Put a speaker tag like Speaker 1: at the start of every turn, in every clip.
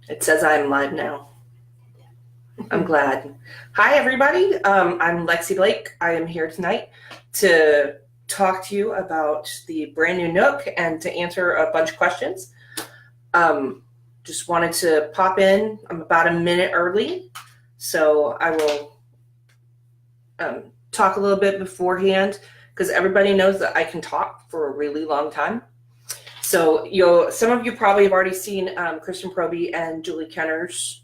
Speaker 1: It says I'm live now. I'm glad. Hi, everybody. I'm Lexi Blake. I am here tonight to talk to you about the brand new Nook and to answer a bunch of questions. Just wanted to pop in. I'm about a minute early, so I will talk a little bit beforehand because everybody knows that I can talk for a really long time. So some of you probably have already seen Kristen Proby and Julie Kenner's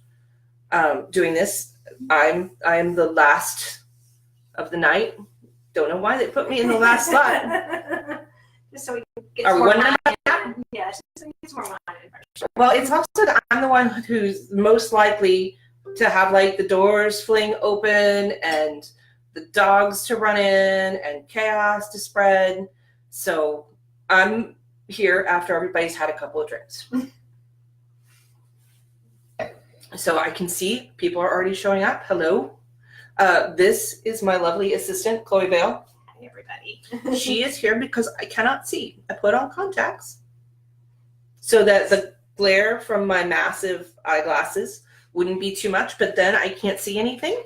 Speaker 1: doing this. I'm the last of the night. Don't know why they put me in the last slot.
Speaker 2: Just so we can get
Speaker 1: Are we
Speaker 2: more
Speaker 1: wondering about
Speaker 2: that? Yeah, just so we get more money.
Speaker 1: Well, it's also that I'm the one who's most likely to have like the doors fling open and the dogs to run in and chaos to spread. So I'm here after everybody's had a couple of drinks. So I can see people are already showing up. Hello. This is my lovely assistant, Chloe Vale.
Speaker 2: Hi, everybody.
Speaker 1: She is here because I cannot see. I put on contacts so that the glare from my massive eyeglasses wouldn't be too much, but then I can't see anything.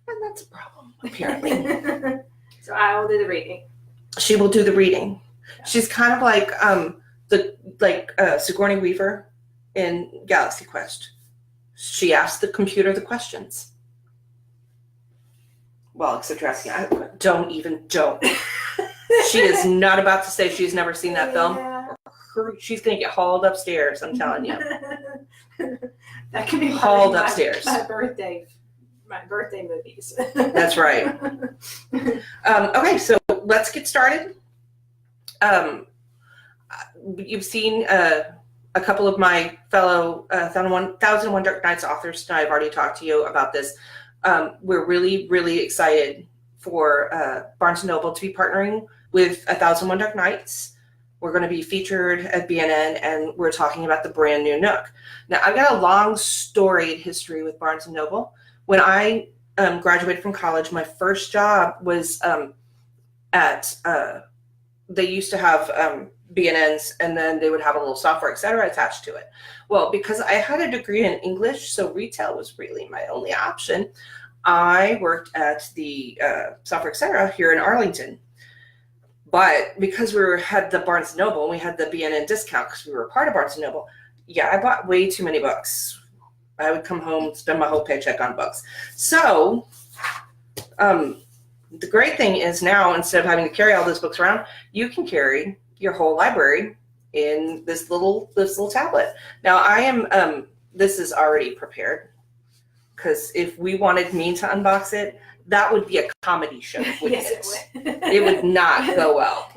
Speaker 1: And that's a problem, apparently.
Speaker 2: So I will do the reading.
Speaker 1: She will do the reading. Yeah. She's kind of like Sigourney Weaver in Galaxy Quest. She asks the computer the questions. Well, except you're asking, don't. She is not about to say she's never seen that film. She's going to get hauled upstairs, I'm telling you.
Speaker 2: That could be
Speaker 1: hauled upstairs.
Speaker 2: My birthday movies.
Speaker 1: That's right. Okay, so let's get started. You've seen a couple of my fellow 1001 Dark Nights authors, and I've already talked to you about this. We're really, really excited for Barnes & Noble to be partnering with 1001 Dark Nights. We're going to be featured at BNN, and we're talking about the brand new Nook. Now, I've got a long storied history with Barnes & Noble. When I graduated from college, my first job was they used to have BNNs, and then they would have a little software, et cetera, attached to it. Well, because I had a degree in English, so retail was really my only option, I worked at the software, et cetera, here in Arlington. But because we had the Barnes & Noble, and we had the BNN discount because we were a part of Barnes & Noble, yeah, I bought way too many books. I would come home, spend my whole paycheck on books. So the great thing is now, instead of having to carry all those books around, you can carry your whole library in this little tablet. Now I am, this is already prepared, because if we wanted me to unbox it, that would be a comedy show, wouldn't
Speaker 2: yes,
Speaker 1: it? It would not go well.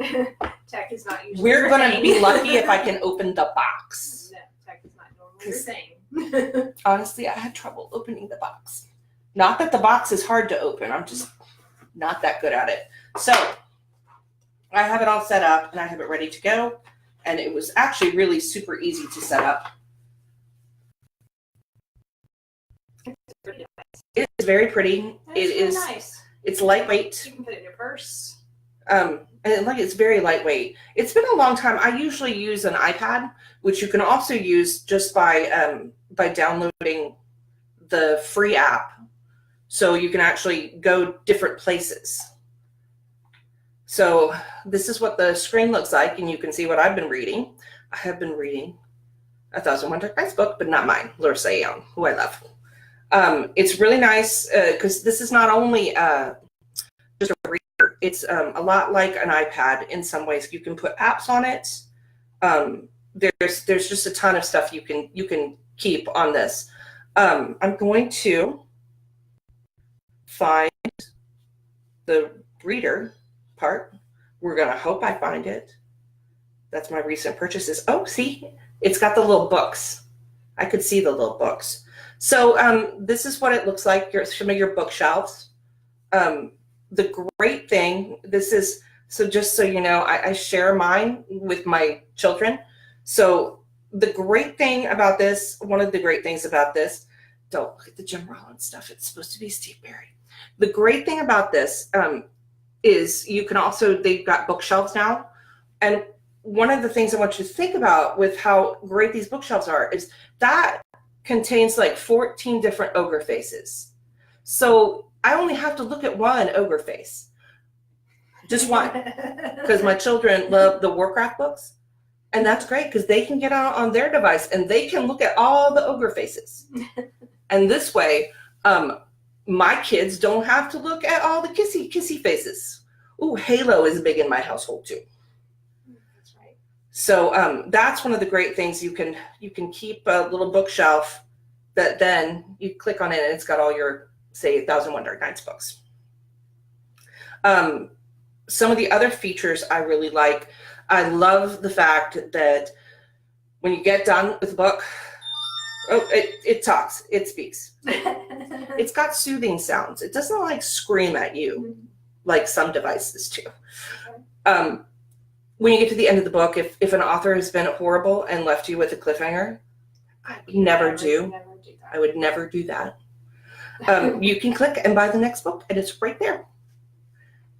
Speaker 2: Tech is not usually
Speaker 1: We're going to be lucky if I can open the box.
Speaker 2: No, tech is not normally your thing.
Speaker 1: Honestly, I had trouble opening the box. Not that the box is hard to open. I'm just not that good at it. So I have it all set up and I have it ready to go. And it was actually really super easy to set up. It's very pretty. It's nice. It's lightweight.
Speaker 2: You can put it in your purse.
Speaker 1: And it's very lightweight. It's been a long time. I usually use an iPad, which you can also use just by downloading the free app. So you can actually go different places. So this is what the screen looks like, and you can see what I've been reading. I have been reading 1001 Dark Nights book, but not mine, Larissa Young, who I love. It's really nice because this is not only just a reader. It's a lot like an iPad in some ways. You can put apps on it. There's just a ton of stuff you can keep on this. I'm going to find the reader part. We're going to hope I find it. That's my recent purchases. Oh, see, it's got the little books. I could see the little books. So this is what it looks like, some of your bookshelves. The great thing, so just so you know, I share mine with my children. So the great thing about this, one of the great things about this, don't look at the Jim Rollins stuff. It's supposed to be Steve Berry. The great thing about this is you can also, they've got bookshelves now. And one of the things I want you to think about with how great these bookshelves are is that contains like 14 different ogre faces. So I only have to look at one ogre face. Just one. Because my children love the Warcraft books. And that's great because they can get on their device and they can look at all the ogre faces. And this way, my kids don't have to look at all the kissy faces. Ooh, Halo is big in my household too.
Speaker 2: That's right.
Speaker 1: So that's one of the great things. You can keep a little bookshelf that then you click on it and it's got all your, say, 1,001 Dark Nights books. Some of the other features I really like, I love the fact that when you get done with the book, it talks, it speaks. It's got soothing sounds. It doesn't like scream at you like some devices do. When you get to the end of the book, if an author has been horrible and left you with a cliffhanger, I would never do that. You can click and buy the next book and it's right there.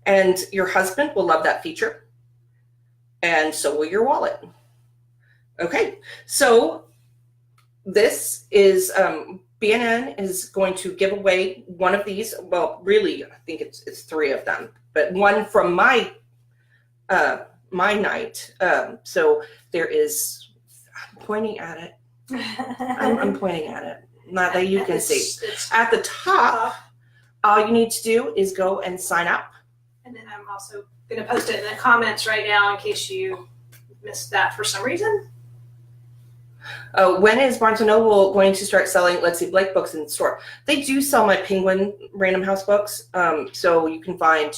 Speaker 1: And your husband will love that feature. And so will your wallet. Okay, so this is, BNN is going to give away one of these. Well, really, I think it's 3 of them, but one from my night. So there is, I'm pointing at it. I'm pointing at it. Not that you can see. At the top, all you need to do is go and sign up.
Speaker 2: And then I'm also going to post it in the comments right now in case you missed that for some reason.
Speaker 1: When is Barnes & Noble going to start selling Lexi Blake books in the store? They do sell my Penguin Random House books. So you can find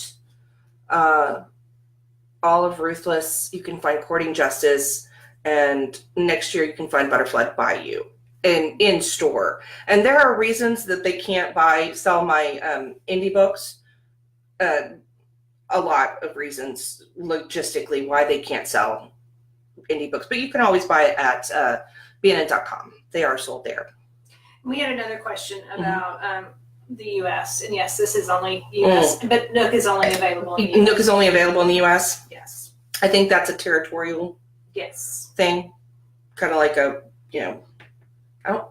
Speaker 1: All of Ruthless, you can find Courting Justice, and next year you can find Butterfly Bayou in store. And there are reasons that they can't sell my indie books. A lot of reasons logistically why they can't sell indie books, but you can always buy it at bnn.com. They are sold there.
Speaker 2: We had another question about the U.S. and yes, this is only U.S., but Nook is only available in the U.S.
Speaker 1: Nook is only available in the U.S.
Speaker 2: Yes.
Speaker 1: I think that's a territorial thing, kind of like a I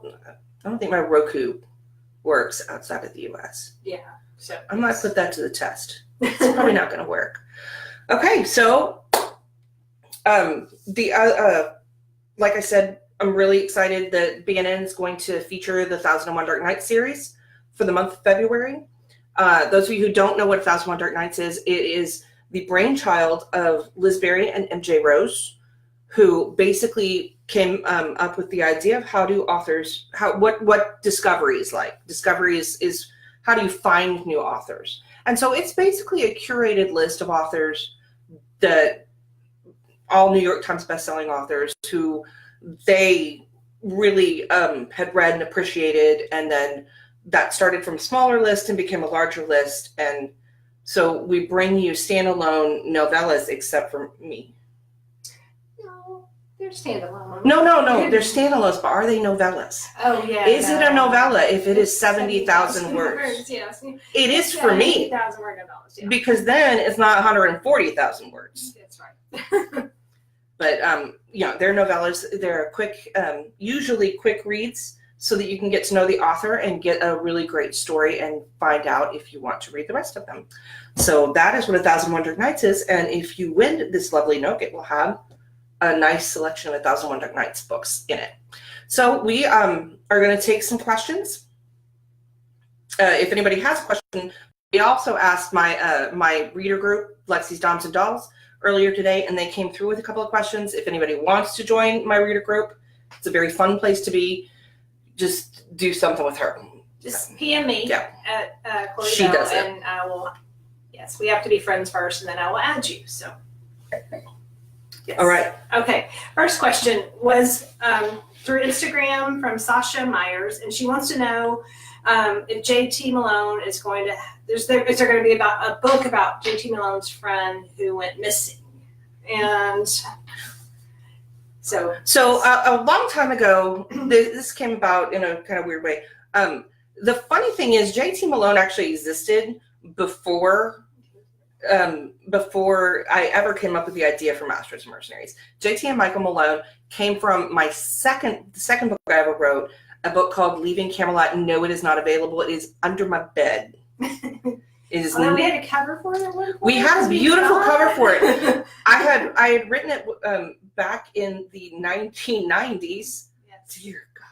Speaker 1: don't think my Roku works outside of the U.S.
Speaker 2: Yeah. So
Speaker 1: I might put that to the test. It's probably not going to work. Okay, so like I said, I'm really excited that BNN is going to feature the 1001 Dark Nights series for the month of February. Those of you who don't know what 1001 Dark Nights is, it is the brainchild of Liz Berry and MJ Rose, who basically came up with the idea of how do authors, what discovery is like. Discovery is how do you find new authors? And so it's basically a curated list of authors that all New York Times bestselling authors who they really had read and appreciated. And then that started from a smaller list and became a larger list. And so we bring you standalone novellas except for me.
Speaker 2: No, they're standalone.
Speaker 1: No, they're standalones, but are they novellas?
Speaker 2: Oh, yeah.
Speaker 1: Is it a novella if it is 70,000 words?
Speaker 2: Yes.
Speaker 1: It is for me.
Speaker 2: 70,000 word novellas, yeah.
Speaker 1: Because then it's not 140,000 words.
Speaker 2: That's right.
Speaker 1: But, they're novellas. They're quick, usually quick reads so that you can get to know the author and get a really great story and find out if you want to read the rest of them. So that is what 1001 Dark Nights is. And if you win this lovely Nook, it will have a nice selection of 1001 Dark Nights books in it. So we are going to take some questions. If anybody has a question, we also asked my reader group, Lexi's Doms and Dolls, earlier today, and they came through with a couple of questions. If anybody wants to join my reader group, it's a very fun place to be. Just do something with her.
Speaker 2: Just PM me at Chloe
Speaker 1: She
Speaker 2: Bell,
Speaker 1: does it.
Speaker 2: and I will. Yes, we have to be friends first, and then I will add you. So. Yes.
Speaker 1: All right.
Speaker 2: Okay. First question was through Instagram from Sasha Myers, and she wants to know if JT Malone is going to. Is there going to be about a book about JT Malone's friend who went missing, and so
Speaker 1: a long time ago, this came about in a kind of weird way. The funny thing is, JT Malone actually existed before before I ever came up with the idea for Masters and Mercenaries. JT and Michael Malone came from the second book I ever wrote, a book called Leaving Camelot. No, it is not available. It is under my bed. It is.
Speaker 2: We had a cover for it at one point.
Speaker 1: We had a beautiful cover for it. I had written it back in the 1990s.
Speaker 2: Yes.
Speaker 1: Dear God.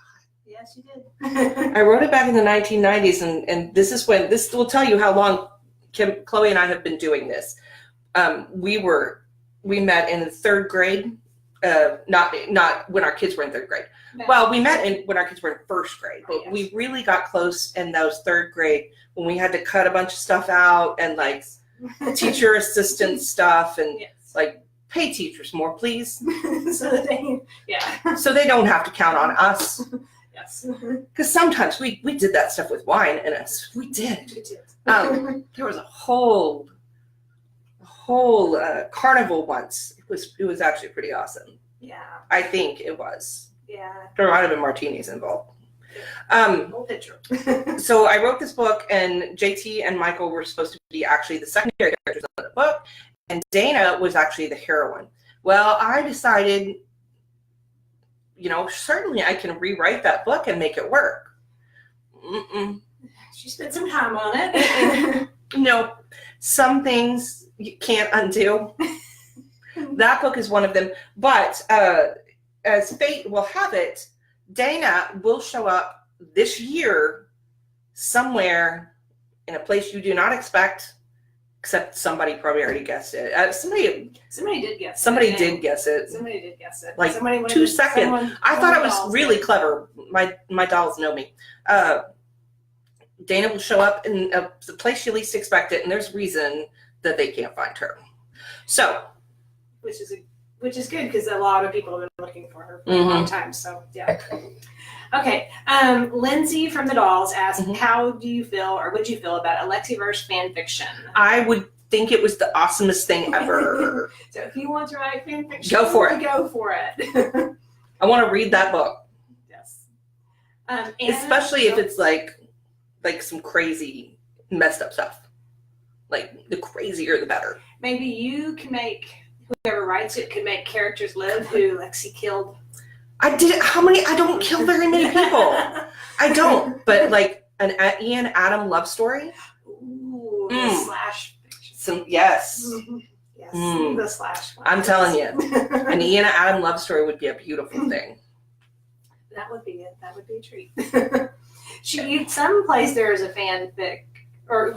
Speaker 2: Yes, you did.
Speaker 1: I wrote it back in the 1990s, and this will tell you how long Chloe and I have been doing this. We met in the third grade, not when our kids were in third grade. No. Well, we met when our kids were in first grade, but we really got close in those third grade when we had to cut a bunch of stuff out and like teacher assistant stuff and like pay teachers more, please.
Speaker 2: So
Speaker 1: they don't have to count on us.
Speaker 2: Yes.
Speaker 1: Because sometimes we did that stuff with wine in us. We did. There was a whole carnival once. It was actually pretty awesome.
Speaker 2: Yeah.
Speaker 1: I think it was.
Speaker 2: Yeah.
Speaker 1: There might have been martinis involved.
Speaker 2: Whole picture.
Speaker 1: So I wrote this book, and JT and Michael were supposed to be actually the secondary characters of the book, and Dana was actually the heroine. Well, I decided, certainly I can rewrite that book and make it work.
Speaker 2: She spent some time on it.
Speaker 1: No, some things you can't undo. That book is one of them. But as fate will have it, Dana will show up this year somewhere in a place you do not expect, except somebody probably already guessed it. Somebody did guess it. Somebody did guess it. Like 2 seconds. I thought it was really clever. My dolls know me. Dana will show up in the place you least expect it, and there's reason that they can't find her. So,
Speaker 2: which is good because a lot of people have been looking for her for a long time. So yeah. Okay. Lindsay from the Dolls asked, "How do you feel, or would you feel about a Lexiverse fan fiction?"
Speaker 1: I would think it was the awesomest thing ever.
Speaker 2: So if you want to write fan fiction,
Speaker 1: go for it.
Speaker 2: Go for it.
Speaker 1: I want to read that book.
Speaker 2: Yes.
Speaker 1: Especially if it's like some crazy messed up stuff. Like the crazier the better.
Speaker 2: Maybe you can make, whoever writes it can make characters live who Lexi killed.
Speaker 1: I don't kill very many people. I don't. But like an Ian Adam love story.
Speaker 2: Ooh, the slash fiction.
Speaker 1: Yes.
Speaker 2: Yes. The slash one.
Speaker 1: I'm telling you. An Ian Adam love story would be a beautiful thing.
Speaker 2: That would be it. That would be a treat. Someplace there is a fanfic,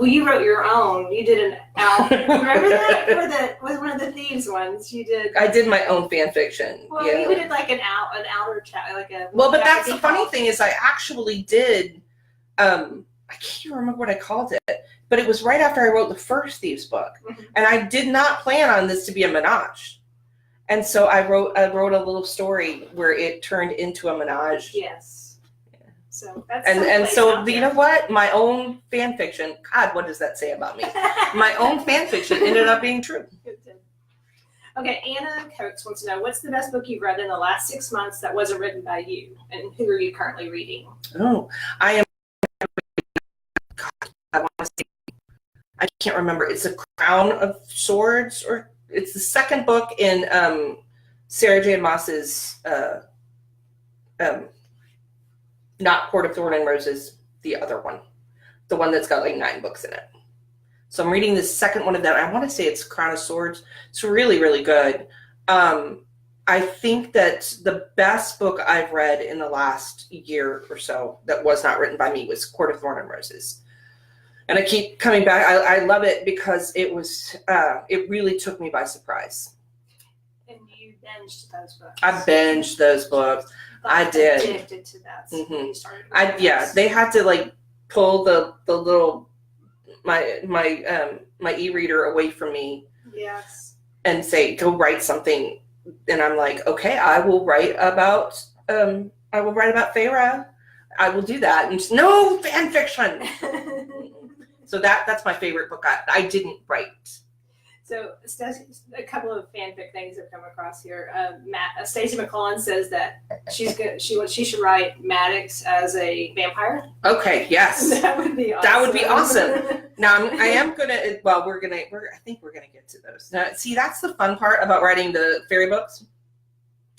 Speaker 2: you wrote your own. You did an out. Remember that with one of the thieves ones? You did.
Speaker 1: I did my own fan fiction.
Speaker 2: Well, you did like an outer chat, like a.
Speaker 1: Well, but that's the funny thing is I actually did. I can't even remember what I called it, but it was right after I wrote the first Thieves book, and I did not plan on this to be a menage. And so I wrote a little story where it turned into a menage.
Speaker 2: Yes. So that's
Speaker 1: so you know what? My own fan fiction. God, what does that say about me? My own fan fiction ended up being true.
Speaker 2: Okay, Anna Coates wants to know, what's the best book you've read in the last 6 months that wasn't written by you, and who are you currently reading?
Speaker 1: Oh, I am. God, I want to say. I can't remember. It's A Crown of Swords, or it's the second book in Sarah J. Maas's. Not Court of Thorn and Roses, the other one. The one that's got like 9 books in it. So I'm reading the second one of that. I want to say it's Crown of Swords. It's really, really good. I think that the best book I've read in the last year or so that was not written by me was Court of Thorn and Roses. And I keep coming back. I love it because it really took me by surprise.
Speaker 2: And you binged those books.
Speaker 1: I binged those books. I did.
Speaker 2: Addicted to that.
Speaker 1: They had to like pull the little my e-reader away from me.
Speaker 2: Yes.
Speaker 1: And say, go write something, and I'm like, okay, I will write about Feyre. I will do that. And just, no fan fiction. So that's my favorite book I didn't write.
Speaker 2: So a couple of fanfic things have come across here. Stacey McClellan says that she should write Maddox as a vampire.
Speaker 1: Okay, yes.
Speaker 2: That would be awesome.
Speaker 1: That would be awesome. Now I think we're gonna get to those. Now, see, that's the fun part about writing the fairy books.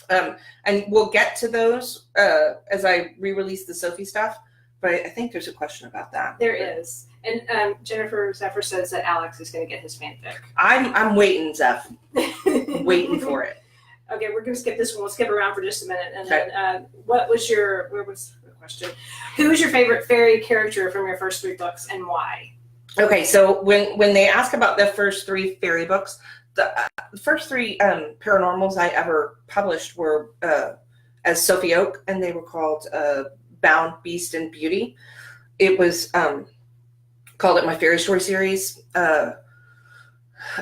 Speaker 1: And we'll get to those as I re-release the Sophie stuff. But I think there's a question about that.
Speaker 2: There is. And Jennifer Zephyr says that Alex is going to get his fanfic.
Speaker 1: I'm waiting, Zeph. Waiting for it.
Speaker 2: Okay, we're going to skip this one. We'll skip around for just a minute. And then where was the question? Who is your favorite fairy character from your first 3 books and why?
Speaker 1: Okay, so when they ask about the first 3 fairy books, the first 3 paranormals I ever published were as Sophie Oak, and they were called Bound, Beast, and Beauty. It was called it my fairy story series.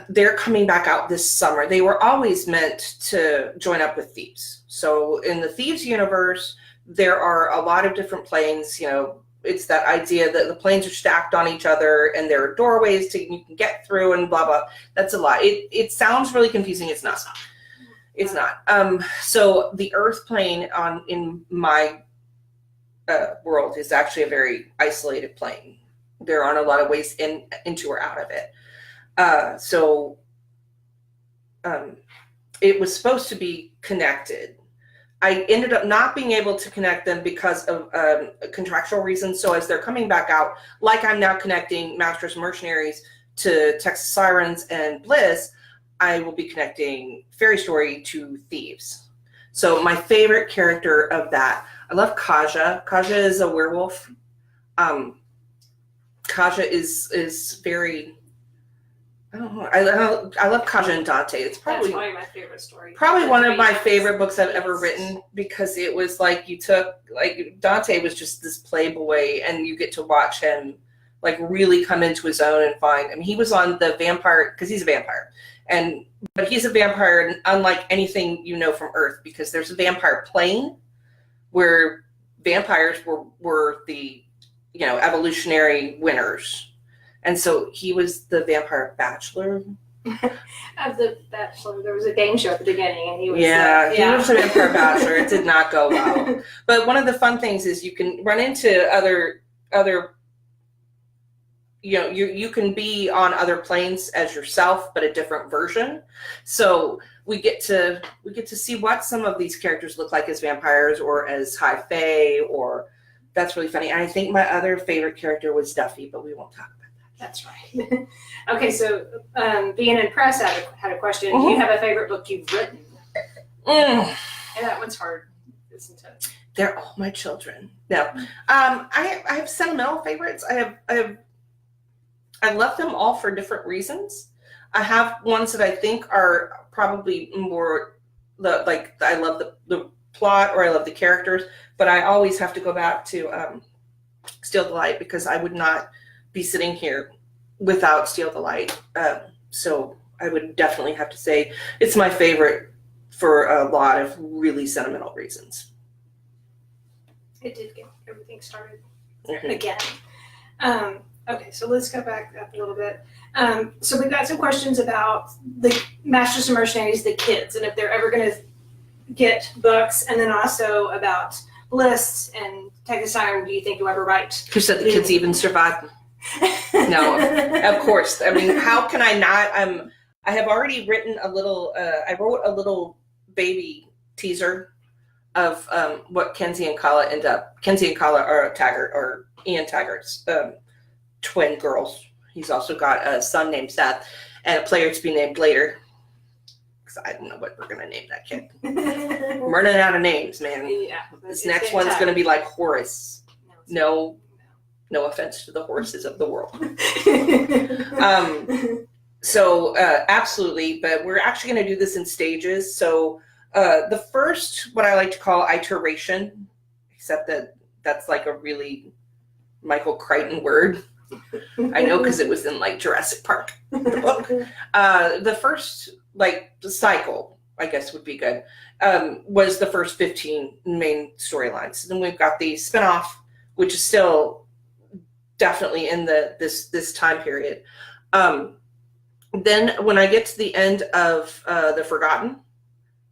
Speaker 1: They're coming back out this summer. They were always meant to join up with Thieves. So in the Thieves universe, there are a lot of different planes. You know, it's that idea that the planes are stacked on each other and there are doorways you can get through and blah, blah. That's a lot. It sounds really confusing. It's not. It's not. So the Earth plane in my world is actually a very isolated plane. There aren't a lot of ways into or out of it. So it was supposed to be connected. I ended up not being able to connect them because of contractual reasons. So as they're coming back out, like I'm now connecting Masters and Mercenaries to Texas Sirens and Bliss, I will be connecting Fairy Story to Thieves. So my favorite character of that, I love Kaja. Kaja is a werewolf. Kaja is very, I don't know. I love Kaja and Dante. It's probably
Speaker 2: my favorite story.
Speaker 1: Probably one of my favorite books I've ever written, because it was like Dante was just this playboy, and you get to watch him like really come into his own and find. I mean, he was on the vampire, because he's a vampire, but he's a vampire unlike anything you know from Earth, because there's a vampire plane where vampires were the evolutionary winners. And so he was the vampire bachelor.
Speaker 2: Of the Bachelor, there was a game show at the beginning, and he was
Speaker 1: he was a vampire bachelor. It did not go well. But one of the fun things is you can run into other you can be on other planes as yourself, but a different version. So we get to see what some of these characters look like as vampires or as high fae, or that's really funny. And I think my other favorite character was Duffy, but we won't talk about that.
Speaker 2: That's right. Okay, so being in press had a question.
Speaker 1: Mm-hmm.
Speaker 2: Do you have a favorite book you've written? And that one's hard, isn't it?
Speaker 1: They're all my children. No, I have sentimental favorites. I love them all for different reasons. I have ones that I think are probably more I love the plot, or I love the characters, but I always have to go back to Steal the Light, because I would not be sitting here without Steal the Light. So I would definitely have to say it's my favorite for a lot of really sentimental reasons.
Speaker 2: It did get everything started
Speaker 1: Mm-hmm.
Speaker 2: again. Okay, so let's go back up a little bit. So we've got some questions about the Masters and Mercenaries, the kids, and if they're ever going to get books, and then also about Bliss and Texas Siren. Do you think you'll ever write?
Speaker 1: Who said the kids even survived? No, of course. I mean, how can I not? I have already written a little. I wrote a little baby teaser of what Kenzie and Kala end up. Kenzie and Kala are Taggart, or Ian Taggart's twin girls. He's also got a son named Seth and a player to be named later. Because I don't know what we're gonna name that kid. I'm running out of names, man. Yeah, this next one's gonna be like Horace. No offense to the horses of the world. So absolutely, but we're actually going to do this in stages. So the first, what I like to call iteration, except that that's like a really Michael Crichton word. I know, because it was in like Jurassic Park, the book. The first cycle, I guess would be good, was the first 15 main storylines. Then we've got the spinoff, which is still definitely in this time period. Then when I get to the end of The Forgotten,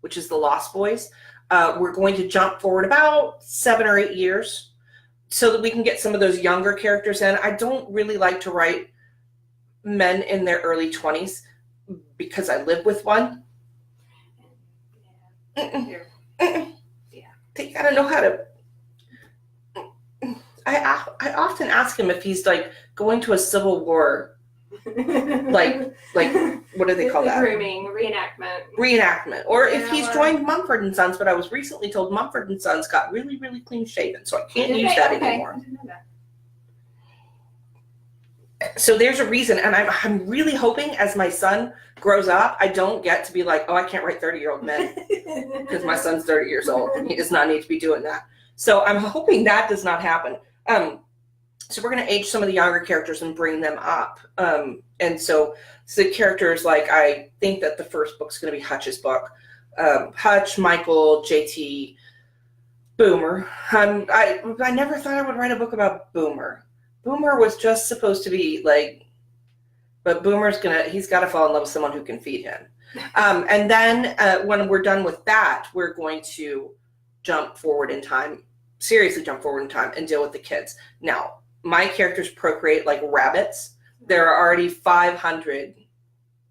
Speaker 1: which is the Lost Boys, we're going to jump forward about 7 or 8 years so that we can get some of those younger characters in. I don't really like to write men in their early 20s because I live with one.
Speaker 2: Yeah.
Speaker 1: They gotta know how to. I often ask him if he's like going to a Civil War, like what do they call that?
Speaker 2: Grooming, reenactment,
Speaker 1: or if he's joined Mumford and Sons. But I was recently told Mumford and Sons got really, really clean shaven, so I can't use that anymore. So there's a reason, and I'm really hoping as my son grows up, I don't get to be like, oh, I can't write 30-year-old men because my son's 30 years old and he does not need to be doing that. So I'm hoping that does not happen. So we're going to age some of the younger characters and bring them up. And so the characters, like, I think that the first book's going to be Hutch's book. Hutch, Michael, JT, Boomer. I never thought I would write a book about Boomer. Boomer was just supposed to be like, but Boomer's he's got to fall in love with someone who can feed him. And then when we're done with that, we're going to seriously jump forward in time and deal with the kids. Now, my characters procreate like rabbits. There are already 500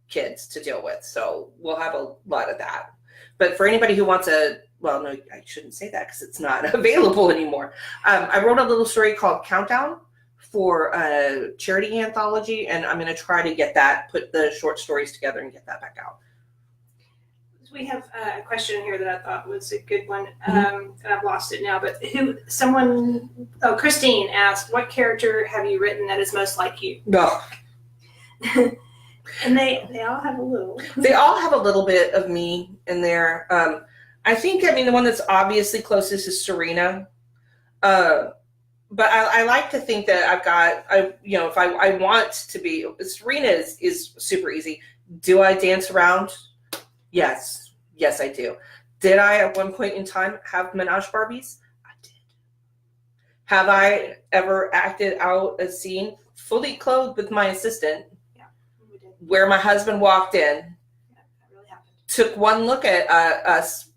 Speaker 1: kids to deal with, so we'll have a lot of that. But for anybody who wants well, no, I shouldn't say that because it's not available anymore. I wrote a little story called Countdown for a charity anthology, and I'm going to try to get that, put the short stories together and get that back out.
Speaker 2: We have a question here that I thought was a good one. I've lost it now, but Christine asked, what character have you written that is most like you?
Speaker 1: No.
Speaker 2: And they all have a little.
Speaker 1: They all have a little bit of me in there. I think, the one that's obviously closest is Serena. But I like to think that if I want to be, Serena is super easy. Do I dance around? Yes, I do. Did I at one point in time have menage Barbies? I did. Have I ever acted out a scene fully clothed with my assistant?
Speaker 2: Yeah, we did.
Speaker 1: Where my husband walked in,
Speaker 2: yeah, that really happened.
Speaker 1: Took one look at us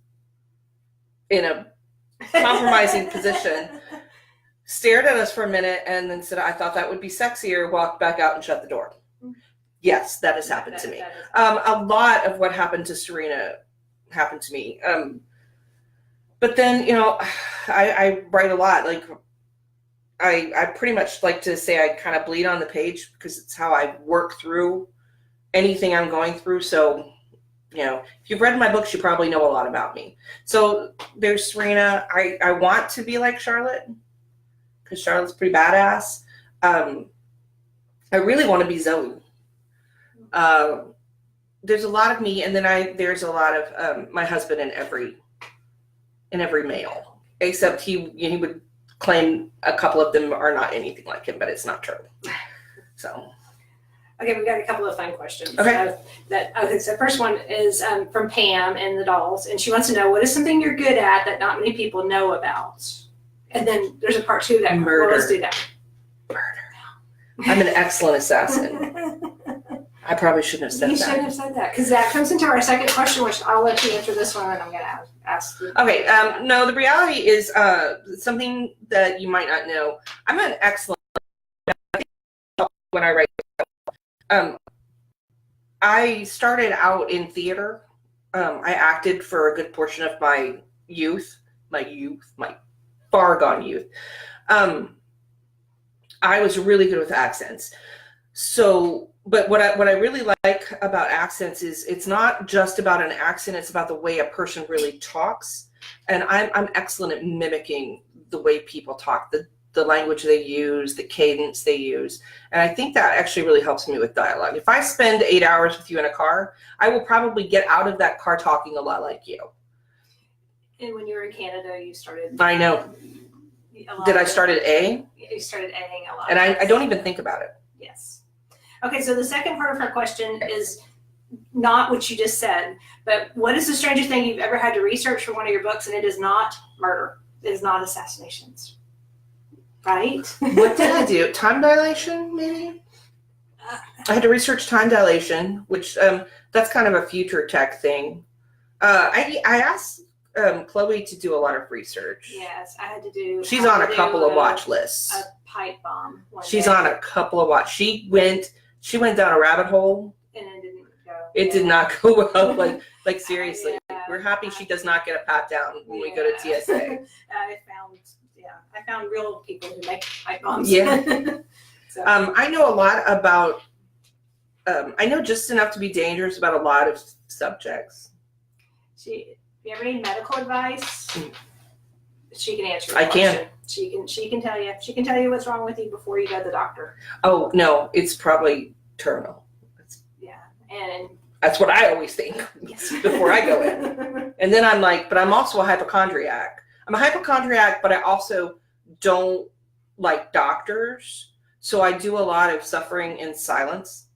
Speaker 1: in a compromising position, stared at us for a minute, and then said, I thought that would be sexier, walked back out and shut the door. Yes, that has happened to me. A lot of what happened to Serena happened to me. But then, I write a lot. Like, I pretty much like to say I kind of bleed on the page because it's how I work through anything I'm going through. So, if you've read my books, you probably know a lot about me. So there's Serena. I want to be like Charlotte because Charlotte's pretty badass. I really want to be Zoe. There's a lot of me, and then there's a lot of my husband in every male, except he would claim a couple of them are not anything like him, but it's not true. So,
Speaker 2: okay, we've got a couple of fun questions.
Speaker 1: Okay.
Speaker 2: So the first one is from Pam in the Dolls, and she wants to know, what is something you're good at that not many people know about? And then there's a part 2 that
Speaker 1: murder.
Speaker 2: Well, let's do that.
Speaker 1: Murder. I'm an excellent assassin. I probably shouldn't have said that.
Speaker 2: You shouldn't have said that, because that comes into our second question, which I'll let you answer this one, and I'm going to ask you.
Speaker 1: Okay. No, the reality is something that you might not know. I'm an excellent when I write. I started out in theater. I acted for a good portion of my far gone youth. I was really good with accents. So, but what I really like about accents is it's not just about an accent, it's about the way a person really talks. And I'm excellent at mimicking the way people talk, the language they use, the cadence they use. And I think that actually really helps me with dialogue. If I spend 8 hours with you in a car, I will probably get out of that car talking a lot like you.
Speaker 2: And when you were in Canada, you started...
Speaker 1: I know. Did I start at A?
Speaker 2: You started A-ing a lot.
Speaker 1: And I don't even think about it.
Speaker 2: Yes. Okay, so the second part of her question is not what you just said, but what is the strangest thing you've ever had to research for one of your books? And it is not murder. It is not assassinations. Right?
Speaker 1: What did I do? Time dilation, maybe? I had to research time dilation, which that's kind of a future tech thing. I asked Chloe to do a lot of research.
Speaker 2: Yes, I had to do.
Speaker 1: She's on a couple of watch lists.
Speaker 2: A pipe bomb.
Speaker 1: She's on a couple of watch. She went down a rabbit hole.
Speaker 2: And it didn't go.
Speaker 1: It did not go well. Like seriously,
Speaker 2: Yeah.
Speaker 1: we're happy she does not get a pat down when we go to TSA.
Speaker 2: I found real people who make pipe bombs.
Speaker 1: Yeah.
Speaker 2: So.
Speaker 1: I know a lot about. I know just enough to be dangerous about a lot of subjects.
Speaker 2: If you ever need medical advice, she can answer your
Speaker 1: I
Speaker 2: question. She can tell you. She can tell you what's wrong with you before you go to the doctor.
Speaker 1: Oh no, it's probably terminal.
Speaker 2: Yeah, and
Speaker 1: that's what I always think before I go in. And then I'm like, but I'm also a hypochondriac. I'm a hypochondriac, but I also don't like doctors. So I do a lot of suffering in silence.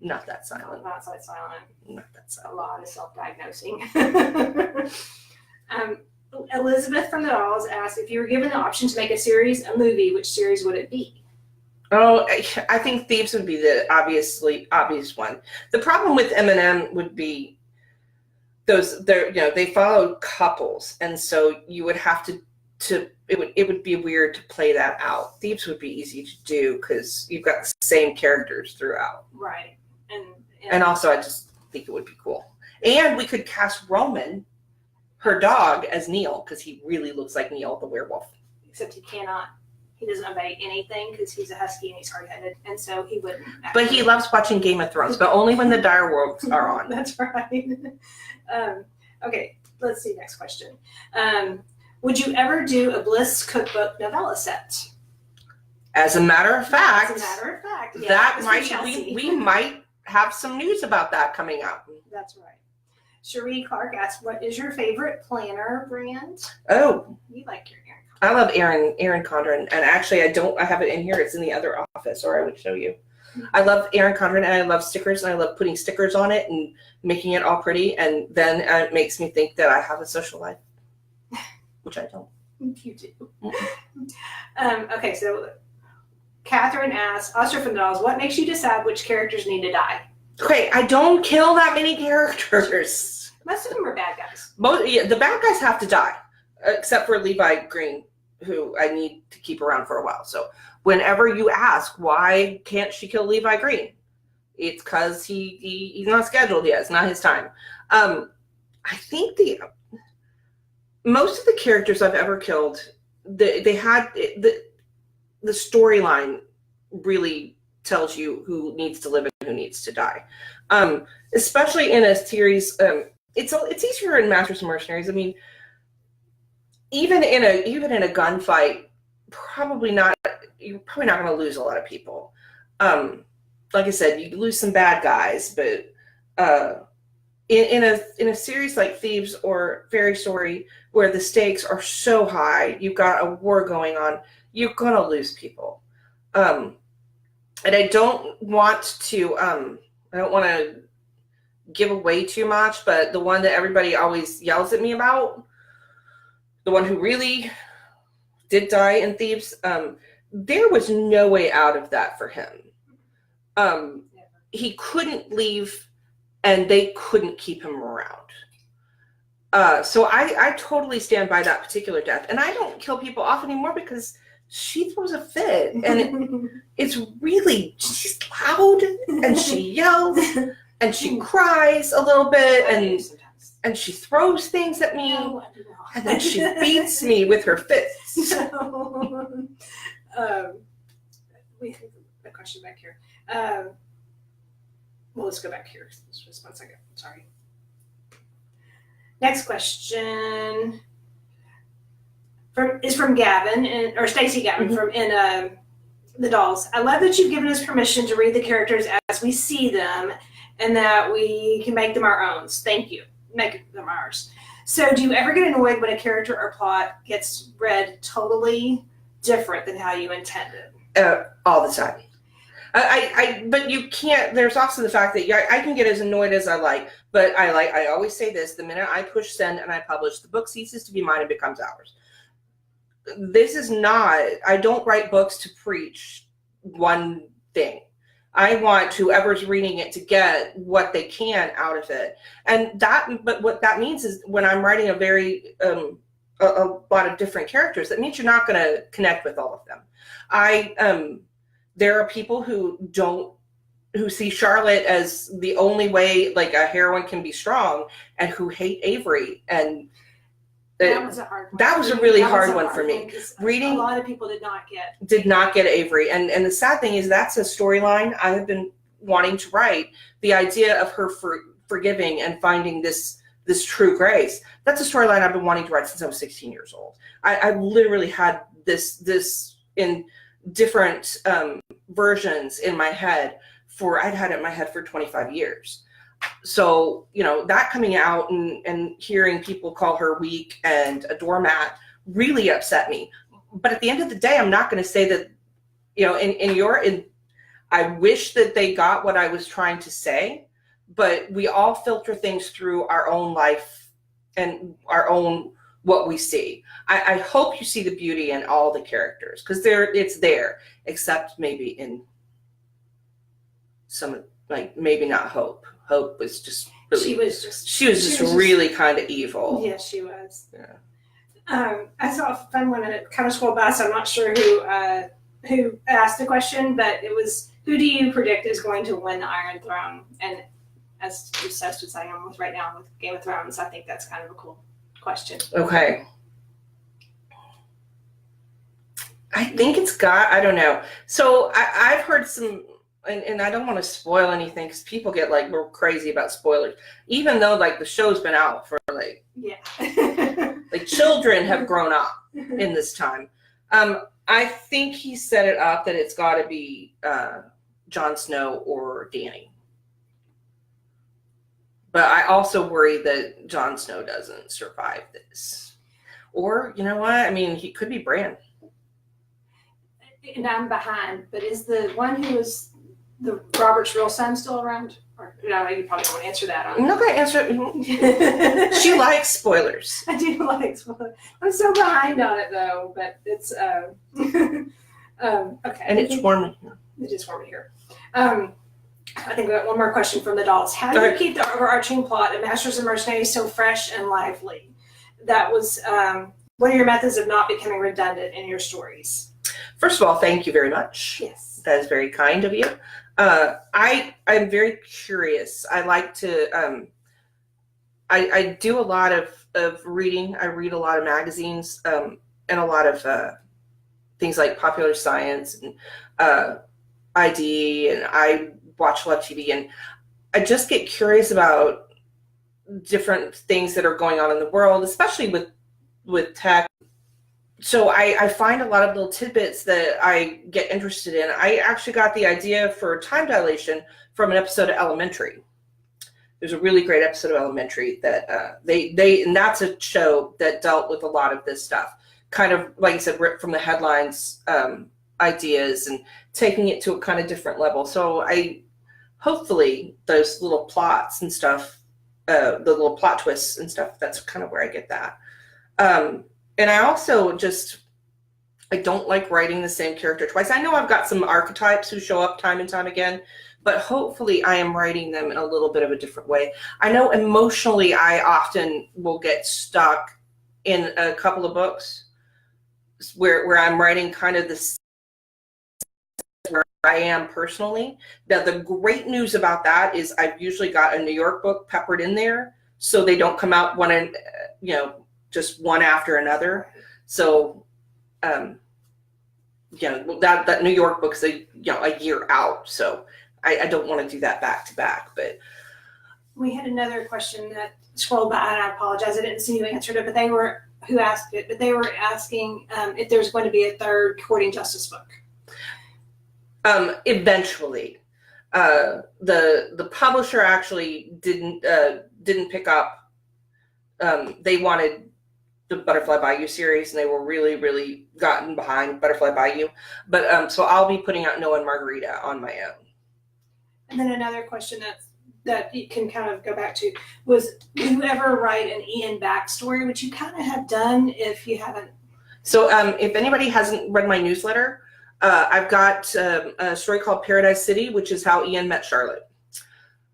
Speaker 1: Not that silent.
Speaker 2: Not so silent.
Speaker 1: Not that silent.
Speaker 2: A lot of self-diagnosing. Elizabeth from the Dolls asked, if you were given the option to make a movie, which series would it be?
Speaker 1: Oh, I think Thieves would be the obvious one. The problem with Eminem would be they follow couples, and so you would have to it would be weird to play that out. Thieves would be easy to do because you've got the same characters throughout.
Speaker 2: Right.
Speaker 1: And also I just think it would be cool. And we could cast Roman, her dog, as Neil, because he really looks like Neil, the werewolf.
Speaker 2: Except he doesn't obey anything because he's a husky and he's hard-headed, and so he wouldn't.
Speaker 1: But he loves watching Game of Thrones, but only when the dire wolves are on.
Speaker 2: That's right. Okay, let's see, next question. Would you ever do a Bliss cookbook novella set?
Speaker 1: As a matter of fact,
Speaker 2: yeah,
Speaker 1: that we might have some news about that coming up.
Speaker 2: That's right. Cherie Clark asked, "What is your favorite planner brand?"
Speaker 1: Oh,
Speaker 2: you like your Erin.
Speaker 1: I love Erin Condren, and actually, I have it in here. It's in the other office, or I would show you. I love Erin Condren, and I love stickers, and I love putting stickers on it and making it all pretty, and then it makes me think that I have a social life, which I don't.
Speaker 2: You do. Okay, so Catherine asks, Oscar from the Dolls, what makes you decide which characters need to die?
Speaker 1: Okay, I don't kill that many characters.
Speaker 2: Most of them are bad guys.
Speaker 1: The bad guys have to die, except for Levi Green, who I need to keep around for a while. So whenever you ask, why can't she kill Levi Green? It's because he's not scheduled yet. It's not his time. I think most of the characters I've ever killed, they had the storyline really tells you who needs to live and who needs to die. Especially in a series, it's easier in Masters and Mercenaries. I mean, even in a gunfight, you're probably not going to lose a lot of people. Like I said, you lose some bad guys, but in a series like Thieves or Fairy Story, where the stakes are so high, you've got a war going on, you're going to lose people. And I don't want to give away too much, but the one that everybody always yells at me about, the one who really did die in Thieves, there was no way out of that for him. He couldn't leave, and they couldn't keep him around. So I totally stand by that particular death. And I don't kill people off anymore because she throws a fit. And she's loud, and she yells, and she cries a little bit, and she throws things at me, and then she beats me with her fists.
Speaker 2: We have a question back here. Well, let's go back here. Just 1 second. Sorry. Next question is from Gavin, or Stacy Gavin from The Dolls. I love that you've given us permission to read the characters as we see them, and that we can make them our own. Thank you. Make them ours. So, do you ever get annoyed when a character or plot gets read totally different than how you intended?
Speaker 1: All the time. But you can't. There's also the fact that I can get as annoyed as I like, but I always say this: the minute I push send and I publish, the book ceases to be mine and becomes ours. This is not. I don't write books to preach one thing. I want whoever's reading it to get what they can out of it. But what that means is when I'm writing a lot of different characters, that means you're not going to connect with all of them. There are people who see Charlotte as the only way like a heroine can be strong, and who hate Avery. And
Speaker 2: that was a hard one.
Speaker 1: That was a really hard one for me.
Speaker 2: Reading, a lot of people did not get
Speaker 1: Avery. And the sad thing is that's a storyline I have been wanting to write. The idea of her forgiving and finding this true grace. That's a storyline I've been wanting to write since I was 16 years old. I literally had this in different versions in my head I'd had it in my head for 25 years. So, that coming out and hearing people call her weak and a doormat really upset me. But at the end of the day, I'm not going to say that, I wish that they got what I was trying to say, but we all filter things through our own life and our own what we see. I hope you see the beauty in all the characters, because it's there, except maybe in some, like, maybe not Hope. Hope was just really, she was just really kind of evil.
Speaker 2: Yes, she was.
Speaker 1: Yeah.
Speaker 2: I saw a fun one, and it kind of scrolled by, so I'm not sure who asked the question, but it was, who do you predict is going to win the Iron Throne? And as obsessed as I am with right now with Game of Thrones, I think that's kind of a cool question.
Speaker 1: Okay. I think I don't know. So I've heard some, and I don't want to spoil anything because people get like real crazy about spoilers, even though like the show's been out for like, like children have grown up in this time. I think he set it up that it's got to be Jon Snow or Dany. But I also worry that Jon Snow doesn't survive this. Or, you know what? I mean, he could be Bran.
Speaker 2: And I'm behind, but is the one who was the Robert's real son still around? Or, no, you probably won't answer that.
Speaker 1: I'm not going to answer. She likes spoilers.
Speaker 2: I do like spoilers. I'm so behind on it, though, but it's, okay.
Speaker 1: And it's warm in here.
Speaker 2: It is warm in here. I think we got one more question from the dolls. How do you keep the overarching plot of Masters and Mercenaries so fresh and lively? That was one of your methods of not becoming redundant in your stories.
Speaker 1: First of all, thank you very much.
Speaker 2: Yes.
Speaker 1: That is very kind of you. I'm very curious. I like to, I do a lot of reading. I read a lot of magazines and a lot of things like popular science and ID, and I watch a lot of TV, and I just get curious about different things that are going on in the world, especially with tech. So I find a lot of little tidbits that I get interested in. I actually got the idea for time dilation from an episode of Elementary. There's a really great episode of Elementary that and that's a show that dealt with a lot of this stuff. Kind of, like I said, ripped from the headlines ideas and taking it to a kind of different level. So hopefully those little plots and stuff, the little plot twists and stuff, that's kind of where I get that. And I also I don't like writing the same character twice. I know I've got some archetypes who show up time and time again, but hopefully I am writing them in a little bit of a different way. I know emotionally I often will get stuck in a couple of books where I'm writing kind of this where I am personally. Now, the great news about that is I've usually got a New York book peppered in there, so they don't come out just one after another. So, that New York book's a year out. So I don't want to do that back to back. But
Speaker 2: we had another question that scrolled by, and I apologize, I didn't see who answered it, but they were asking if there's going to be a third Courting Justice book.
Speaker 1: Eventually, the publisher actually didn't pick up. They wanted the Butterfly Bayou series, and they were really, really gotten behind Butterfly Bayou. But so I'll be putting out Noah and Margarita on my own.
Speaker 2: And then another question that you can kind of go back to was, do you ever write an Ian backstory, which you kind of have done if you haven't?
Speaker 1: So if anybody hasn't read my newsletter, I've got a story called Paradise City, which is how Ian met Charlotte.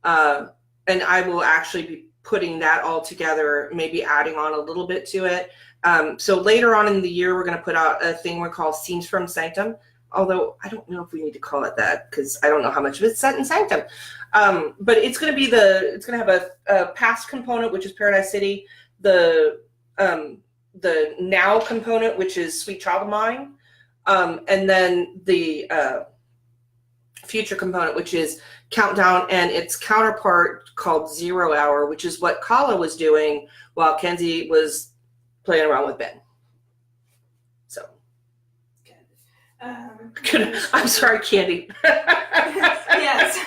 Speaker 1: And I will actually be putting that all together, maybe adding on a little bit to it. So later on in the year, we're going to put out a thing we call Scenes from Sanctum. Although I don't know if we need to call it that because I don't know how much of it's set in Sanctum. But it's going to be it's going to have a past component, which is Paradise City, the now component, which is Sweet Child of Mine, and then the future component, which is Countdown, and its counterpart called 0 Hour, which is what Kala was doing while Kenzie was playing around with Ben. So. I'm sorry, Candy.
Speaker 2: Yes.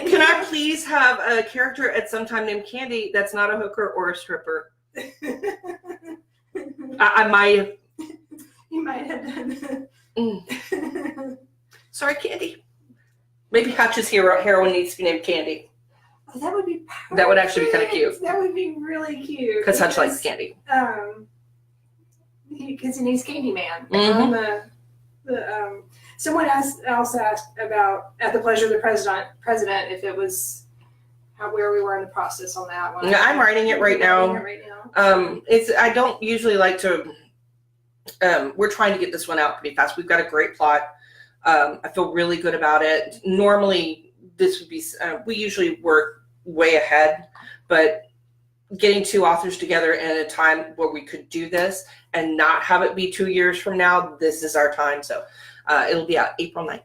Speaker 1: Can I please have a character at some time named Candy that's not a hooker or a stripper? I might have.
Speaker 2: You might have done.
Speaker 1: Sorry, Candy. Maybe Hutch's heroine needs to be named Candy.
Speaker 2: Oh, that would be perfect.
Speaker 1: That would actually be kind of cute.
Speaker 2: That would be really cute.
Speaker 1: Because Hutch likes candy.
Speaker 2: Because he needs Candyman.
Speaker 1: Mm-hmm.
Speaker 2: Someone also asked about At the Pleasure of the President if it was where we were in the process on that one.
Speaker 1: Yeah, I'm writing it right now. I don't usually like to. We're trying to get this one out pretty fast. We've got a great plot. I feel really good about it. Normally, this would be. We usually work way ahead, but getting two authors together in a time where we could do this and not have it be 2 years from now, this is our time. So it'll be out April 9th.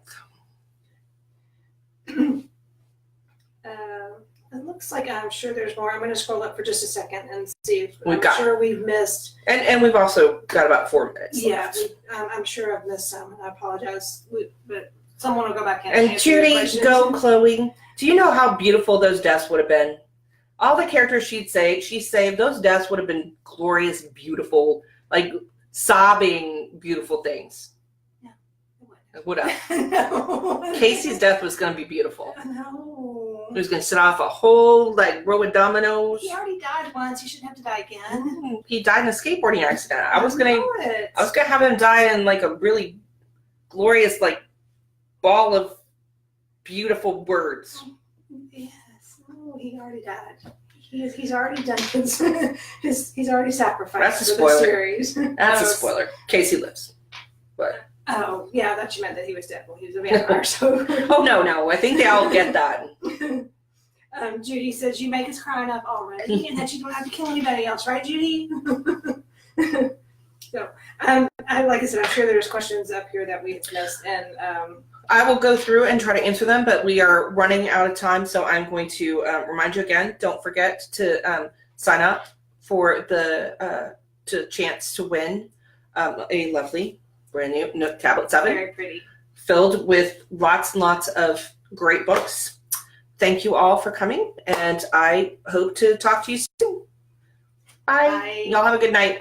Speaker 2: It looks like I'm sure there's more. I'm going to scroll up for just a second and see if we've missed.
Speaker 1: And we've also got about 4 minutes.
Speaker 2: Yeah, I'm sure I've missed some. I apologize, but someone will go back in.
Speaker 1: And Judy, go, Chloe. Do you know how beautiful those deaths would have been? All the characters she saved, those deaths would have been glorious, beautiful, like sobbing, beautiful things.
Speaker 2: Yeah,
Speaker 1: it would have.
Speaker 2: No.
Speaker 1: Casey's death was going to be beautiful.
Speaker 2: No.
Speaker 1: He was going to set off a whole row of dominoes.
Speaker 2: He already died once. He shouldn't have to die again.
Speaker 1: He died in a skateboarding accident. I was gonna have him die in a really glorious ball of beautiful words.
Speaker 2: Yes. No, he already died. He's already done he's already sacrificed.
Speaker 1: That's a
Speaker 2: for
Speaker 1: spoiler.
Speaker 2: The series.
Speaker 1: That's a spoiler. Casey lives. But
Speaker 2: oh yeah, I thought you meant that he was dead when he was a vampire. So
Speaker 1: oh no, I think they all get that.
Speaker 2: Judy says, you make us cry enough already, and that you don't have to kill anybody else, right, Judy? So, like I said, I'm sure there's questions up here that we've missed, and
Speaker 1: I will go through and try to answer them, but we are running out of time, so I'm going to remind you again, don't forget to sign up for the chance to win a lovely brand new Nook Tablet 7.
Speaker 2: Very pretty.
Speaker 1: Filled with lots and lots of great books. Thank you all for coming, and I hope to talk to you soon. Bye. Y'all have a good night.